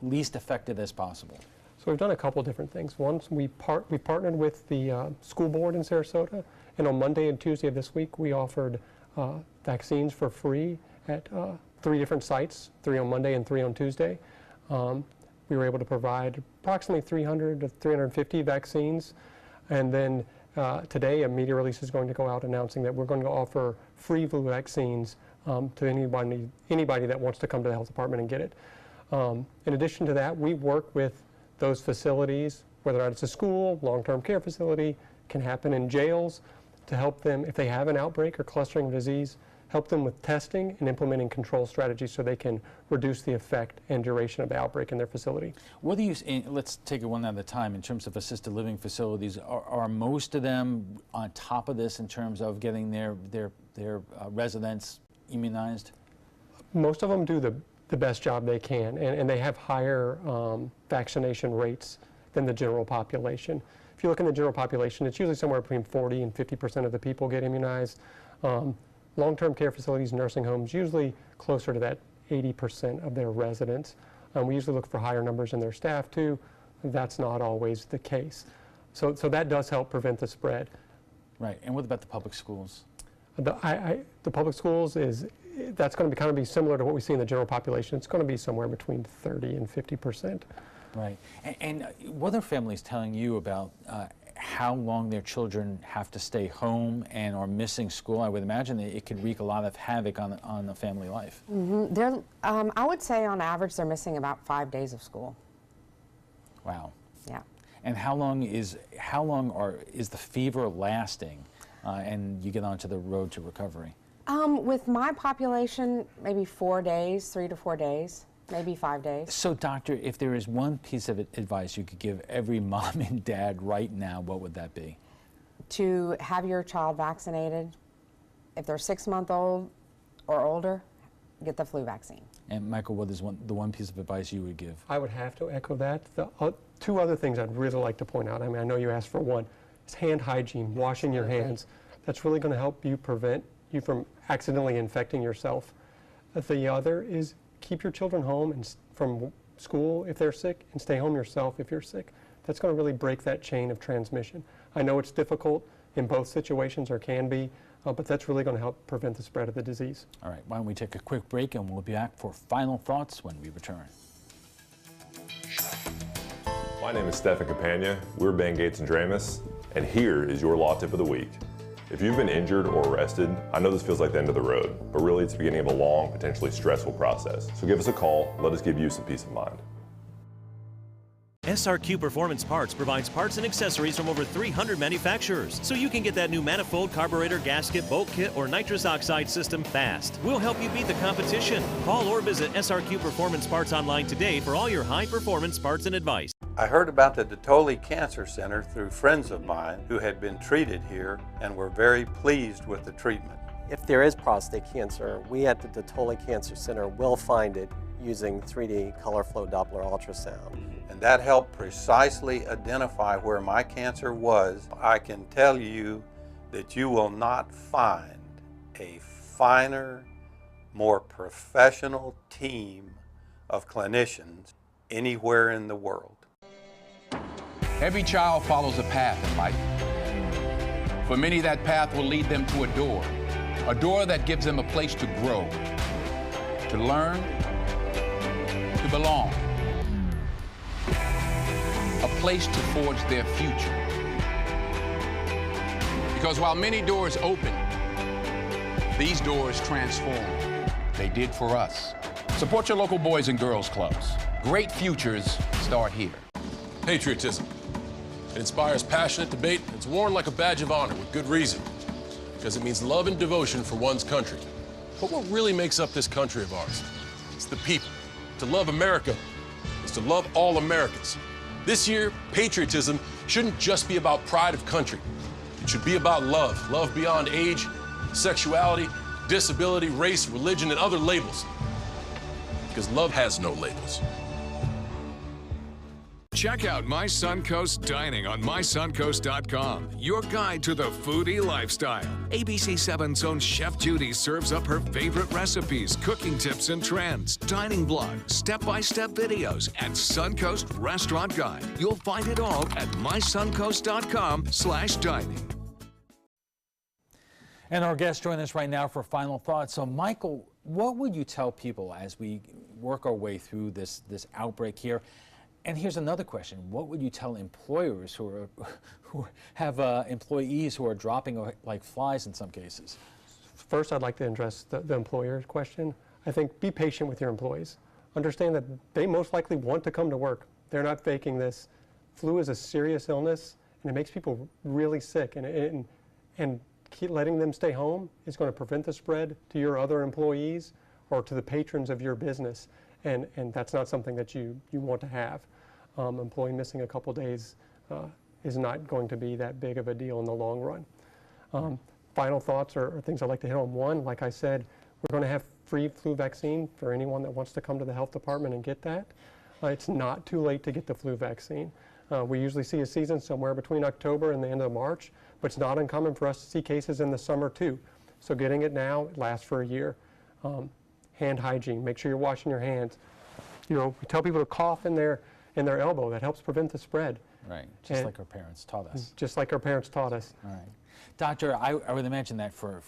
least affected as possible? So we've done a couple different things. One, we partnered with the school board in Sarasota, and on Monday and Tuesday of this week, we offered vaccines for free at 3 different sites, 3 on Monday and 3 on Tuesday. We were able to provide approximately 300 to 350 vaccines, and then today a media release is going to go out announcing that we're going to offer free flu vaccines to anybody that wants to come to the health department and get it. In addition to that, we work with those facilities, whether it's a school, long-term care facility, can happen in jails, to help them, if they have an outbreak or clustering of disease, help them with testing and implementing control strategies so they can reduce the effect and duration of the outbreak in their facility. What do you, let's take it one at a time, in terms of assisted living facilities, are most of them on top of this in terms of getting their residents immunized? Most of them do the best job they can, and they have higher vaccination rates than the general population. If you look in the general population, it's usually somewhere between 40 and 50% of the people get immunized. Long-term care facilities, nursing homes, usually closer to that 80% of their residents. We usually look for higher numbers in their staff too. That's not always the case. So that does help prevent the spread. Right, and what about the public schools? The public schools that's going to be similar to what we see in the general population. It's going to be somewhere between 30 and 50%. Right, and what are families telling you about how long their children have to stay home and are missing school? I would imagine that it could wreak a lot of havoc on the family life. Mm-hmm. I would say on average they're missing about 5 days of school. Wow. Yeah. And how long is the fever lasting, and you get onto the road to recovery? With my population, maybe 4 days, 3 to 4 days, maybe 5 days. So, doctor, if there is one piece of advice you could give every mom and dad right now, what would that be? To have your child vaccinated. If they're 6 months old or older, get the flu vaccine. And Michael, what is the one piece of advice you would give? I would have to echo that. The two other things I'd really like to point out, I mean, I know you asked for one, is hand hygiene, washing your hands. That's really going to help you prevent you from accidentally infecting yourself. The other is keep your children home and from school if they're sick, and stay home yourself if you're sick. That's going to really break that chain of transmission. I know it's difficult in both situations, or can be, but that's really going to help prevent the spread of the disease. All right, why don't we take a quick break, and we'll be back for final thoughts when we return. My name is Stefan Campagna. We're Ben Gates and Dramus, and here is your law tip of the week. If you've been injured or arrested, I know this feels like the end of the road, but really it's the beginning of a long, potentially stressful process. So give us a call, let us give you some peace of mind. SRQ Performance Parts provides parts and accessories from over 300 manufacturers, so you can get that new manifold, carburetor, gasket, bolt kit, or nitrous oxide system fast. We'll help you beat the competition. Call or visit SRQ Performance Parts online today for all your high-performance parts and advice. I heard about the Dotoli Cancer Center through friends of mine who had been treated here and were very pleased with the treatment. If there is prostate cancer, we at the Dotoli Cancer Center will find it using 3D color flow Doppler ultrasound. And that helped precisely identify where my cancer was. I can tell you that you will not find a finer, more professional team of clinicians anywhere in the world. Every child follows a path in life. For many, that path will lead them to a door that gives them a place to grow, to learn, to belong, a place to forge their future. Because while many doors open, these doors transform. They did for us. Support your local boys and girls clubs. Great futures start here. Patriotism. It inspires passionate debate. It's worn like a badge of honor with good reason, because it means love and devotion for one's country. But what really makes up this country of ours? It's the people. To love America is to love all Americans. This year, patriotism shouldn't just be about pride of country. It should be about love. Love beyond age, sexuality, disability, race, religion, and other labels. Because love has no labels. Check out My Suncoast Dining on mysuncoast.com, your guide to the foodie lifestyle. ABC7's own Chef Judy serves up her favorite recipes, cooking tips and trends, dining blog, step-by-step videos, and Suncoast Restaurant Guide. You'll find it all at mysuncoast.com/dining. And our guests join us right now for final thoughts. So, Michael, what would you tell people as we work our way through this outbreak here? And here's another question. What would you tell employers who have employees who are dropping like flies in some cases? First, I'd like to address the employer question. I think be patient with your employees. Understand that they most likely want to come to work. They're not faking this. Flu is a serious illness, and it makes people really sick. And keep letting them stay home is going to prevent the spread to your other employees or to the patrons of your business. And that's not something that you want to have. Employee missing a couple days is not going to be that big of a deal in the long run. Final thoughts are things I'd like to hit on. One, like I said, we're going to have free flu vaccine for anyone that wants to come to the health department and get that. It's not too late to get the flu vaccine. We usually see a season somewhere between October and the end of March, but it's not uncommon for us to see cases in the summer too. So getting it now, it lasts for a year. Hand hygiene, make sure you're washing your hands. You know, we tell people to cough in their elbow. That helps prevent the spread. Right, just like our parents taught us. Just like our parents taught us. All right. Doctor, I would imagine that for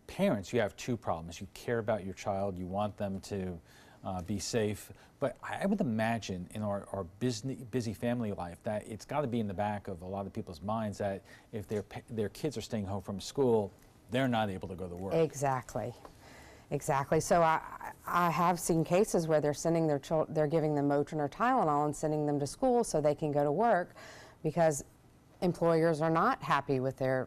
parents, you have two problems. You care about your child, you want them to be safe, but I would imagine in our busy family life that it's got to be in the back of a lot of people's minds that if their kids are staying home from school, they're not able to go to work. Exactly. Exactly. So I have seen cases where they're sending they're giving them Motrin or Tylenol and sending them to school so they can go to work. because employers are not happy with their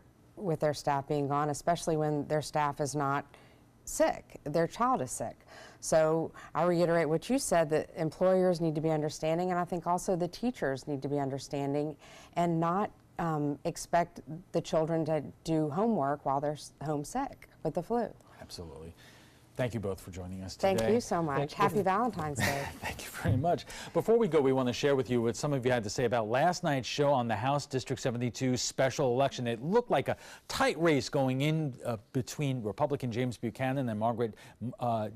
staff being gone, especially when their staff is not sick, their child is sick. So I reiterate what you said, that employers need to be understanding, and I think also the teachers need to be understanding and not expect the children to do homework while they're home sick with the flu. Absolutely. Thank you both for joining us today. Thank you so much. Happy Valentine's Day. Thank you very much. Before we go, we want to share with you what some of you had to say about last night's show on the House District 72 special election. It looked like a tight race going in between Republican James Buchanan and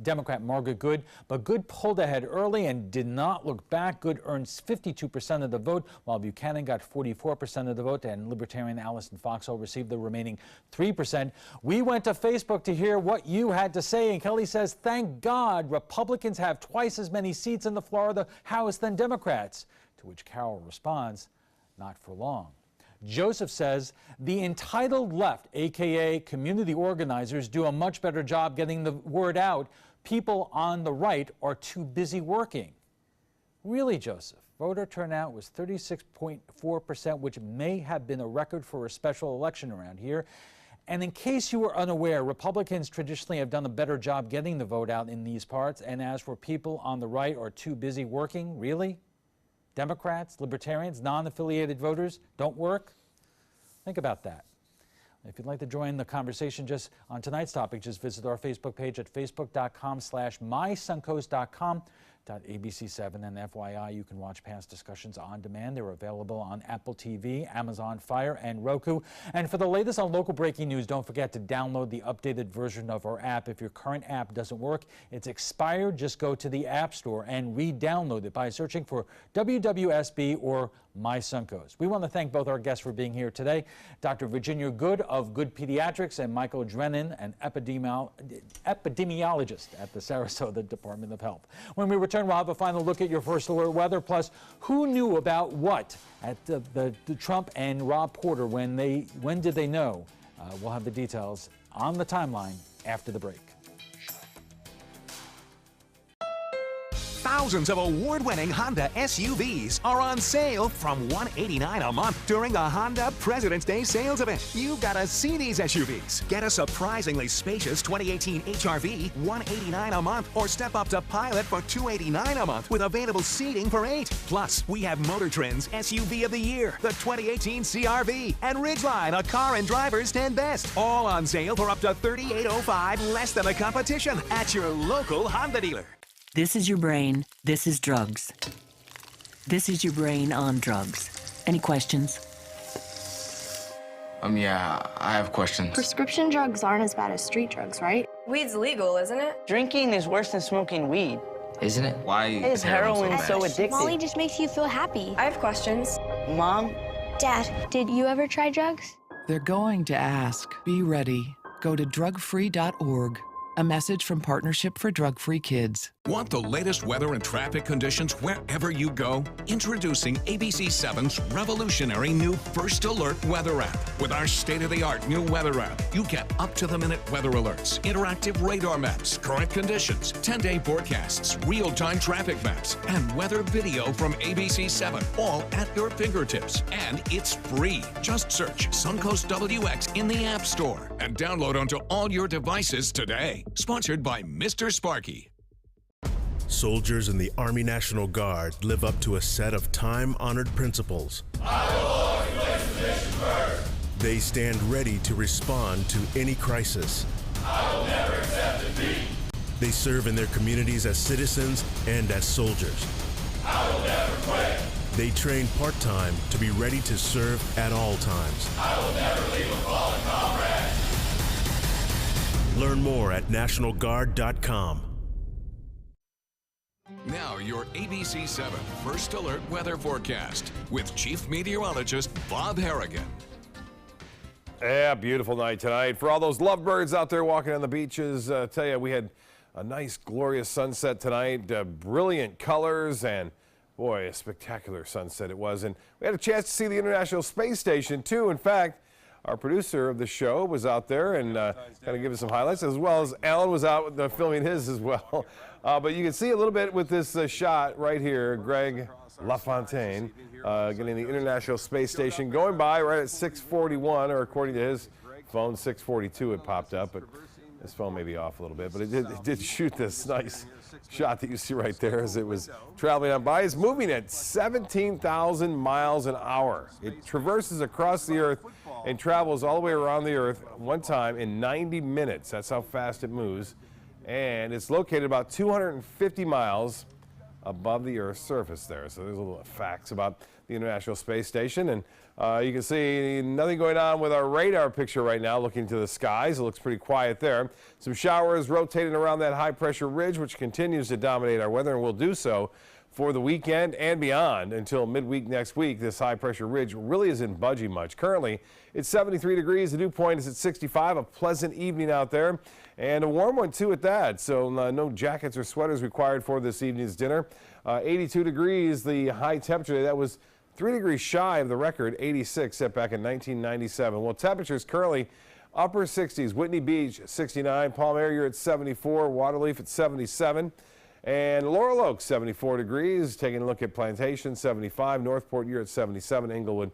Democrat Margaret Good. But Good pulled ahead early and did not look back. Good earned 52% of the vote, while Buchanan got 44% of the vote, and Libertarian Allison Foxall received the remaining 3%. We went to Facebook to hear what you had to say, and Kelly says, thank God Republicans have twice as many seats in the Florida House than Democrats, to which Carol responds, not for long. Joseph says, the entitled left, aka community organizers, do a much better job getting the word out. People on the right are too busy working. Really, Joseph? Voter turnout was 36.4%, which may have been a record for a special election around here. And in case you were unaware, Republicans traditionally have done a better job getting the vote out in these parts. And as for people on the right are too busy working, really? Democrats, Libertarians, non-affiliated voters don't work? Think about that. If you'd like to join the conversation just on tonight's topic, just visit our Facebook page at facebook.com/mysuncoast.com. ABC7, and FYI, you can watch past discussions on demand. They're available on Apple TV, Amazon Fire, and Roku. And for the latest on local breaking news, don't forget to download the updated version of our app. If your current app doesn't work, it's expired, just go to the App Store and re-download it by searching for WWSB or My Suncoast. We want to thank both our guests for being here today, Dr. Virginia Good of Good Pediatrics and Michael Drennan, an epidemiologist at the Sarasota Department of Health. When we return, we'll have a final look at your first alert weather, plus who knew about what at the Trump and Rob Porter. When did they know? We'll have the details on the timeline after the break. Thousands of award-winning Honda SUVs are on sale from $189 a month during the Honda President's Day sales event. You've got to see these SUVs. Get a surprisingly spacious 2018 HR-V, $189 a month, or step up to Pilot for $289 a month with available seating for 8. Plus, we have Motor Trend's SUV of the Year, the 2018 CR-V, and Ridgeline, a Car and Driver's 10 Best, all on sale for up to $3,805 less than the competition at your local Honda dealer. This is your brain. This is drugs. This is your brain on drugs. Any questions? Yeah, I have questions. Prescription drugs aren't as bad as street drugs, right? Weed's legal, isn't it? Drinking is worse than smoking weed. Isn't it? Why is heroin so addictive? Molly just makes you feel happy. I have questions. Mom? Dad, did you ever try drugs? They're going to ask. Be ready. Go to drugfree.org. A message from Partnership for Drug-Free Kids. Want the latest weather and traffic conditions wherever you go? Introducing ABC7's revolutionary new First Alert weather app. With our state-of-the-art new weather app, you get up-to-the-minute weather alerts, interactive radar maps, current conditions, 10-day forecasts, real-time traffic maps, and weather video from ABC7, all at your fingertips. And it's free. Just search Suncoast WX in the App Store and download onto all your devices today. Sponsored by Mr. Sparky. Soldiers in the Army National Guard live up to a set of time-honored principles. I will always place the mission first. They stand ready to respond to any crisis. I will never accept defeat. They serve in their communities as citizens and as soldiers. I will never quit. They train part-time to be ready to serve at all times. I will never leave a fallen comrade. Learn more at nationalguard.com. Now your ABC7 First Alert weather forecast with Chief Meteorologist Bob Harrigan. Yeah, beautiful night tonight. For all those lovebirds out there walking on the beaches, tell you, we had a nice, glorious sunset tonight, brilliant colors, and boy, a spectacular sunset it was. And we had a chance to see the International Space Station, too. In fact, our producer of the show, was out there and kind of give us some highlights, as well as Alan was out filming his as well. But you can see a little bit with this shot right here, Greg LaFontaine getting the International Space Station going by right at 6:41, or according to his phone, 6:42 it popped up, but his phone may be off a little bit, but it did shoot this nice shot that you see right there as it was traveling on by. It's moving at 17,000 miles an hour. It traverses across the Earth and travels all the way around the Earth one time in 90 minutes. That's how fast it moves. And it's located about 250 miles above the Earth's surface there. So there's a little facts about the International Space Station. And you can see nothing going on with our radar picture right now looking to the skies. It looks pretty quiet there. Some showers rotating around that high pressure ridge, which continues to dominate our weather and will do so for the weekend and beyond until midweek next week. This high pressure ridge really isn't budging much. Currently, it's 73 degrees. The dew point is at 65. A pleasant evening out there, and a warm one too at that. So no jackets or sweaters required for this evening's dinner. 82 degrees, the high temperature. That was 3 degrees shy of the record, 86, set back in 1997. Well, temperatures currently upper 60s. Whitney Beach, 69. Palm Air, you're at 74. Waterleaf at 77. And Laurel Oak, 74 degrees. Taking a look at Plantation, 75. Northport, you're at 77. Inglewood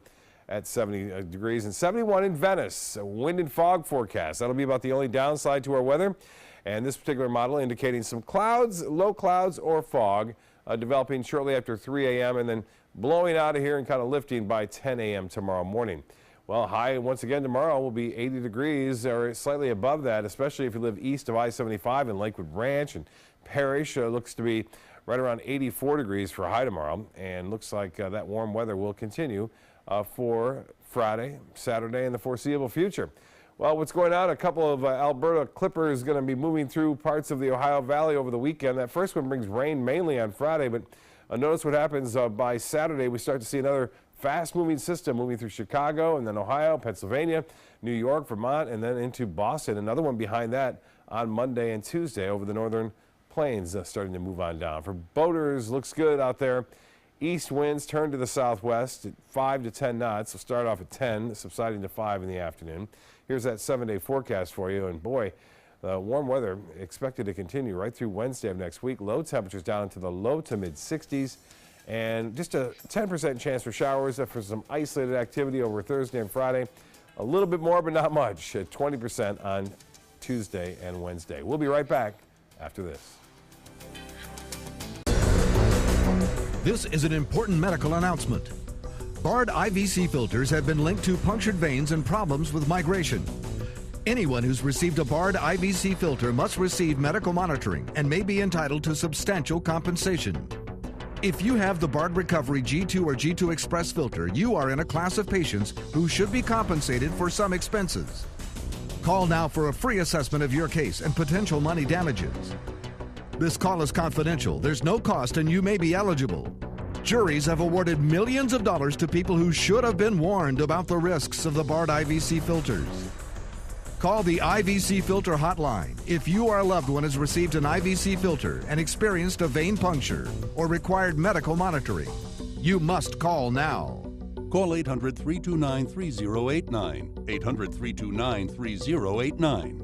at 70 degrees. And 71 in Venice. A wind and fog forecast. That'll be about the only downside to our weather. And this particular model indicating some clouds, low clouds or fog developing shortly after 3 a.m. and then blowing out of here and kind of lifting by 10 a.m. tomorrow morning. Well, high once again tomorrow will be 80 degrees or slightly above that, especially if you live east of I-75 in Lakewood Ranch and Parrish. Looks to be right around 84 degrees for high tomorrow, and looks like that warm weather will continue for Friday, Saturday, and the foreseeable future. Well, what's going on? A couple of Alberta Clippers going to be moving through parts of the Ohio Valley over the weekend. That first one brings rain mainly on Friday, but notice what happens by Saturday. We start to see another fast-moving system moving through Chicago and then Ohio, Pennsylvania, New York, Vermont, and then into Boston. Another one behind that on Monday and Tuesday over the northern plains, starting to move on down. For boaters, looks good out there. East winds turn to the southwest at 5 to 10 knots. So start off at 10, subsiding to 5 in the afternoon. Here's that 7-day forecast for you. And boy, warm weather expected to continue right through Wednesday of next week. Low temperatures down into the low to mid 60s. And just a 10% chance for showers for some isolated activity over Thursday and Friday. A little bit more, but not much, at 20% on Tuesday and Wednesday. We'll be right back after this. This is an important medical announcement. Bard IVC filters have been linked to punctured veins and problems with migration. Anyone who's received a Bard IVC filter must receive medical monitoring and may be entitled to substantial compensation. If you have the Bard Recovery G2 or G2 Express filter, you are in a class of patients who should be compensated for some expenses. Call now for a free assessment of your case and potential money damages. This call is confidential. There's no cost and you may be eligible. Juries have awarded millions of dollars to people who should have been warned about the risks of the Bard IVC filters. Call the IVC Filter Hotline if you or a loved one has received an IVC filter and experienced a vein puncture or required medical monitoring. You must call now. Call 800-329-3089. 800-329-3089.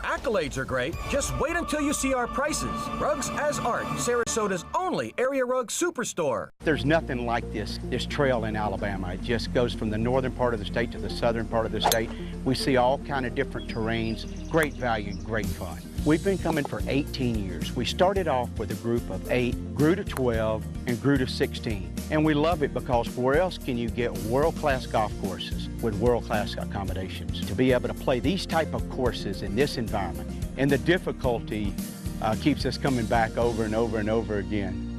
Accolades are great. Just wait until you see our prices. Rugs as Art, Sarasota's only area rug superstore. There's nothing like this trail in Alabama. It just goes from the northern part of the state to the southern part of the state. We see all kind of different terrains, great value and great fun. We've been coming for 18 years. We started off with a group of 8, grew to 12, and grew to 16. And we love it because where else can you get world-class golf courses with world-class accommodations? To be able to play these type of courses in this environment, and the difficulty keeps us coming back over and over and over again.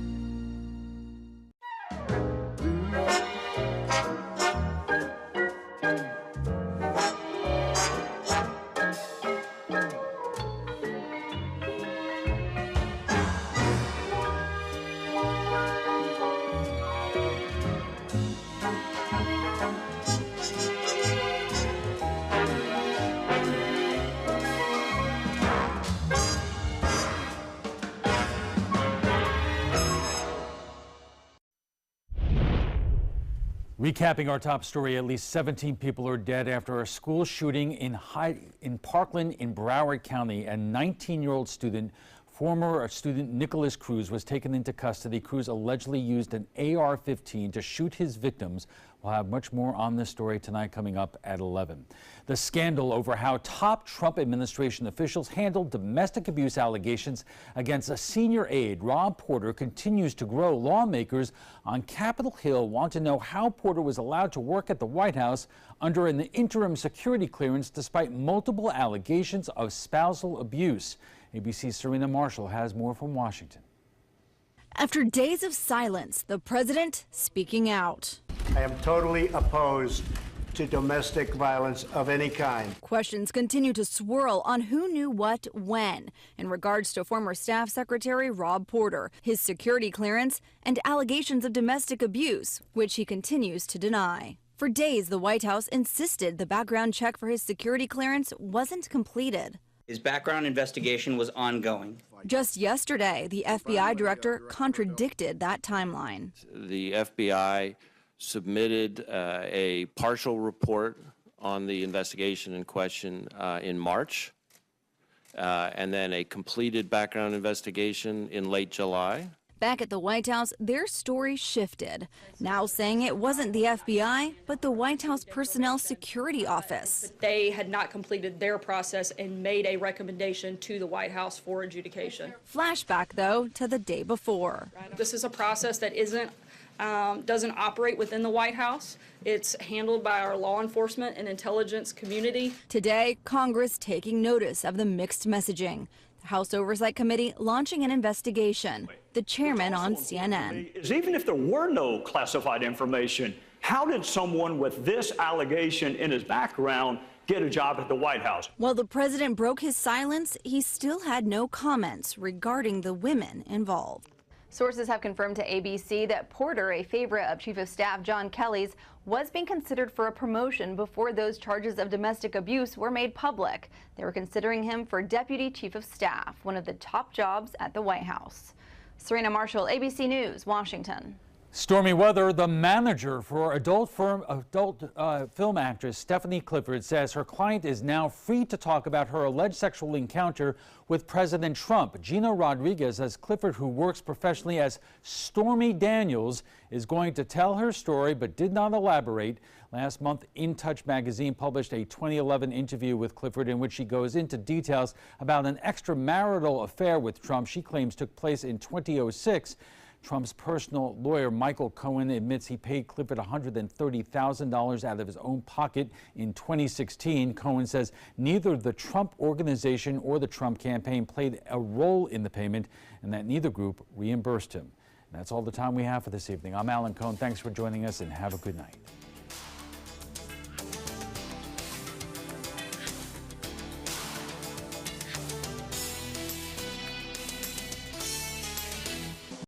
Recapping our top story, at least 17 people are dead after a school shooting in Parkland in Broward County. A 19-year-old student, former student Nicholas Cruz, was taken into custody. Cruz allegedly used an AR-15 to shoot his victims. We'll have much more on this story tonight coming up at 11. The scandal over how top Trump administration officials handled domestic abuse allegations against a senior aide, Rob Porter, continues to grow. Lawmakers on Capitol Hill want to know how Porter was allowed to work at the White House under an interim security clearance despite multiple allegations of spousal abuse. ABC's Serena Marshall has more from Washington. After days of silence, the president speaking out. I am totally opposed to domestic violence of any kind. Questions continue to swirl on who knew what when in regards to former staff secretary Rob Porter, his security clearance, and allegations of domestic abuse, which he continues to deny. For days, the White House insisted the background check for his security clearance wasn't completed. His background investigation was ongoing. Just yesterday, the FBI director contradicted that timeline. The FBI submitted a partial report on the investigation in question in March, and then a completed background investigation in late July. Back at the White House, their story shifted, now saying it wasn't the FBI, but the White House Personnel Security Office. They had not completed their process and made a recommendation to the White House for adjudication. Flashback, though, to the day before. This is a process that doesn't operate within the White House. It's handled by our law enforcement and intelligence community. Today, Congress taking notice of the mixed messaging. The House Oversight Committee launching an investigation. The chairman on CNN. Is even if there were no classified information, how did someone with this allegation in his background get a job at the White House? While the president broke his silence, he still had no comments regarding the women involved. Sources have confirmed to ABC that Porter, a favorite of Chief of Staff John Kelly's, was being considered for a promotion before those charges of domestic abuse were made public. They were considering him for Deputy Chief of Staff, one of the top jobs at the White House. Serena Marshall, ABC News, Washington. Stormy weather. The manager for adult film actress Stephanie Clifford says her client is now free to talk about her alleged sexual encounter with President Trump. Gina Rodriguez says Clifford, who works professionally as Stormy Daniels, is going to tell her story but did not elaborate. Last month, In Touch magazine published a 2011 interview with Clifford in which she goes into details about an extramarital affair with Trump she claims took place in 2006. Trump's personal lawyer, Michael Cohen, admits he paid Clifford $130,000 out of his own pocket in 2016. Cohen says neither the Trump organization or the Trump campaign played a role in the payment and that neither group reimbursed him. And that's all the time we have for this evening. I'm Alan Cohn. Thanks for joining us and have a good night.